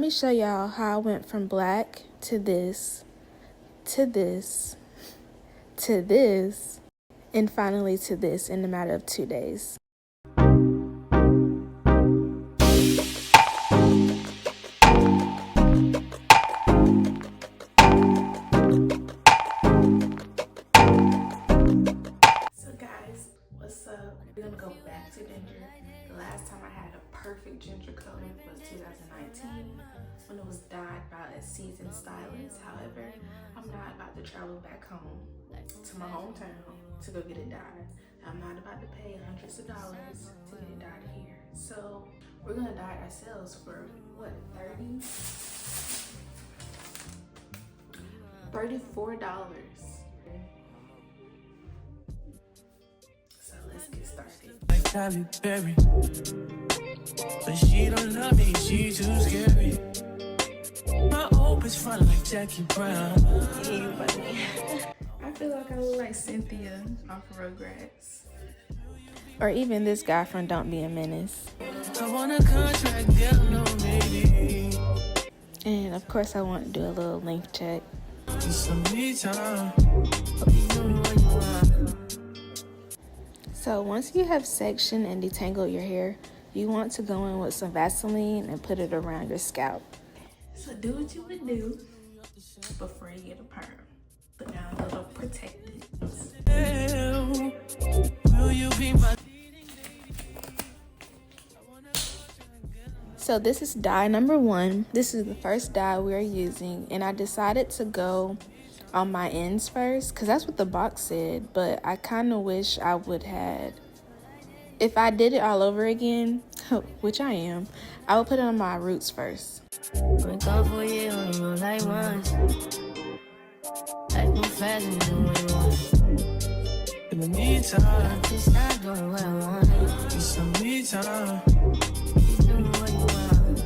Let me show y'all how I went from black to this, to this, to this, and finally to this in a matter of 2 days. So guys, what's up? We're gonna go back to ginger. The last time I had a perfect ginger color was 2019 when it was dyed by a seasoned stylist. However, I'm not about to travel back home to my hometown to go get it dyed. I'm not about to pay hundreds of dollars to get it dyed here. So we're gonna dye it ourselves for what, $34. So let's get started. But she don't love me, she too scary. My hope is fun like Jackie Brown. I feel like I look like Cynthia off of Rugrats. Or even this guy from Don't Be a Menace. I want a contract, girl, no, maybe. And of course I want to do a little length check. So once you have sectioned and detangled your hair, you want to go in with some Vaseline and put it around your scalp. So do what you would do before you get a perm. Put down a little protectant. So this is dye number 1. This is the first dye we're using, and I decided to go on my ends first because that's what the box said, but I kind of wish I would had, if I did it all over again, which I am, I would put it on my roots first. In the meantime, just not doing what I want. It's some me time. Keep doing what you want.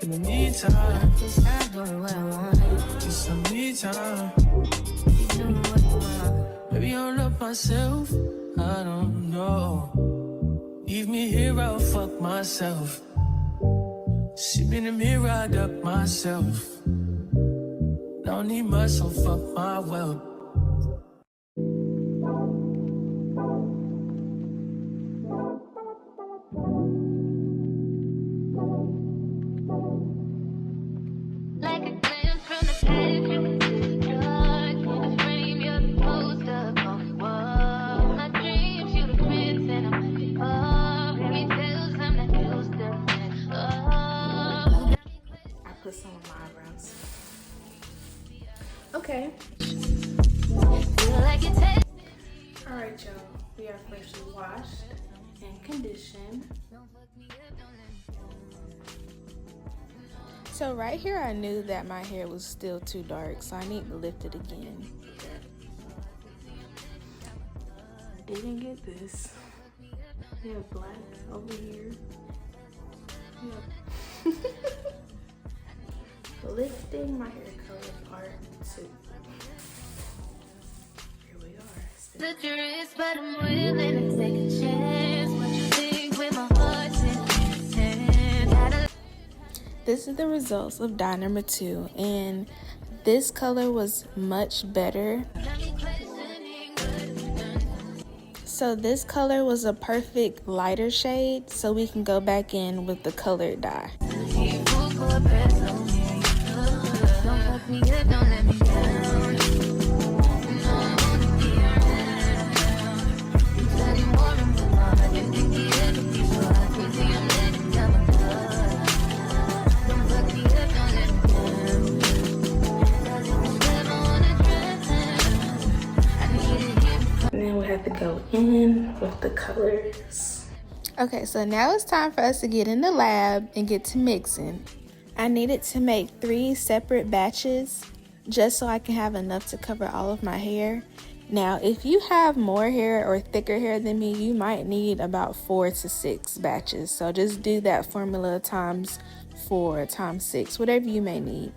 In the meantime, just not doing what I want. It's some me time. Keep doing what you want. Maybe I'll love myself. I don't know. Leave me here, I'll fuck myself. See me in the mirror, I duck myself. Don't need much, so fuck my wealth. Some of my eyebrows. Okay. Alright, y'all. We are freshly washed and conditioned. So right here I knew that my hair was still too dark, so I need to lift it again. Didn't get this. We have black over here. Yep. Lifting my hair color part 2. Here we are. But I'm willing to take a chance. What you think with my heart in hand. This is the results of dye number 2, and this color was much better. So this color was a perfect lighter shade, so we can go back in with the colored dye. Then we have to go in with the colors. Okay, so now it's time for us to get in the lab and get to mixing. I needed to make 3 separate batches just so I can have enough to cover all of my hair. Now, if you have more hair or thicker hair than me, you might need about 4 to 6 batches. So just do that formula times 4 times 6, whatever you may need.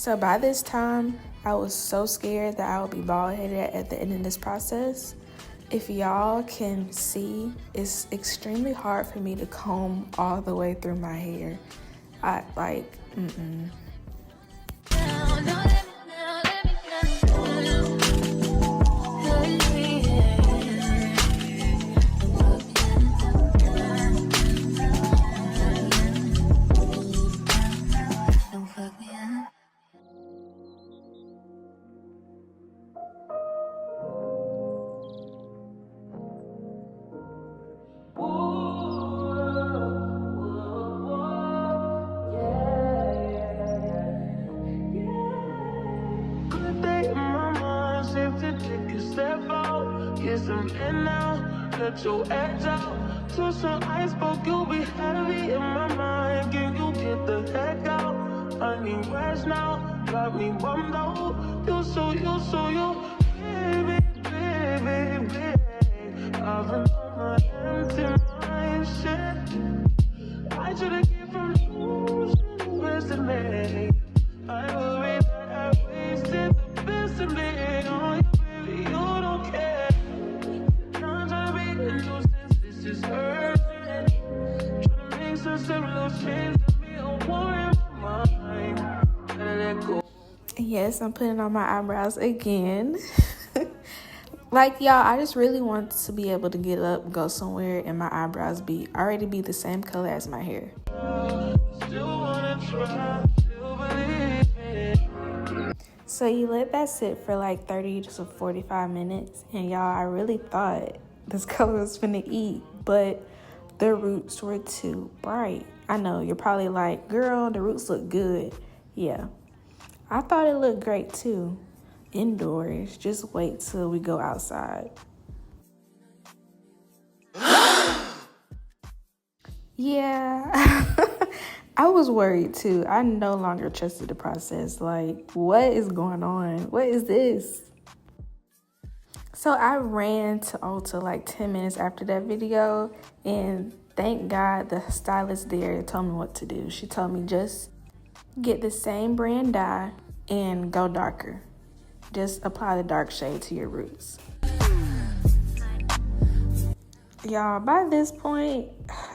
So by this time, I was so scared that I would be bald-headed at the end of this process. If y'all can see, it's extremely hard for me to comb all the way through my hair. Let your edge out to some iceberg, you'll be heavy in my mind. Can you get the heck out? I need rest now, got me bummed out. You, baby, baby, baby. I've been on my empty mind, shit. I should've given from you, best of me. I worry that I wasted the best of me on you, baby, you don't care. Yes, I'm putting on my eyebrows again. Like, y'all, I just really want to be able to get up, go somewhere, and my eyebrows already be the same color as my hair. So you let that sit for like 30 to 45 minutes, and y'all, I really thought this color was finna eat, but the roots were too bright. I know, you're probably like, girl, the roots look good. Yeah, I thought it looked great too. Indoors, just wait till we go outside. Yeah, I was worried too. I no longer trusted the process. Like, what is going on? What is this? So I ran to Ulta like 10 minutes after that video, and thank God the stylist there told me what to do. She told me just get the same brand dye and go darker. Just apply the dark shade to your roots. Y'all, by this point,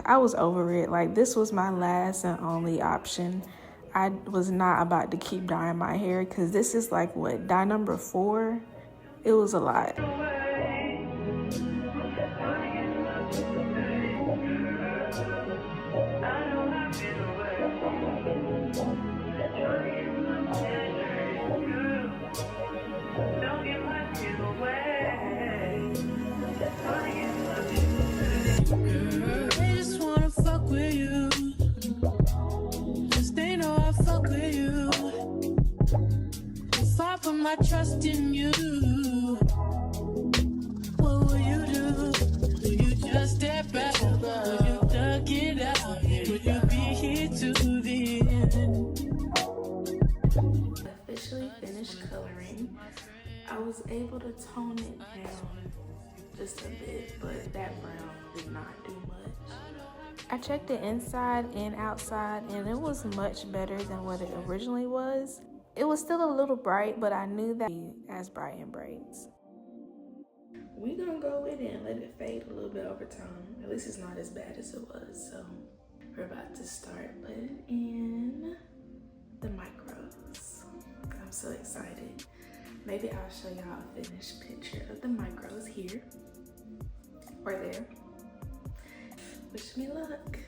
I was over it. Like, this was my last and only option. I was not about to keep dyeing my hair because this is like, what, dye number 4? It was a lot. They just wanna fuck with you. Just they know I fuck with you. If I put my trust in you, what will you do? Will you just step back? Will you duck it out? Will you be here to the end? Officially finished coloring. I was able to tone it down just a bit, but that brown did not do much. I checked the inside and outside, and it was much better than what it originally was. It was still a little bright, but I knew that it would be as bright in braids. We're gonna go with it and let it fade a little bit over time. At least it's not as bad as it was. So we're about to start putting in the micros. I'm so excited. Maybe I'll show y'all a finished picture of the micros here or there. Wish me luck.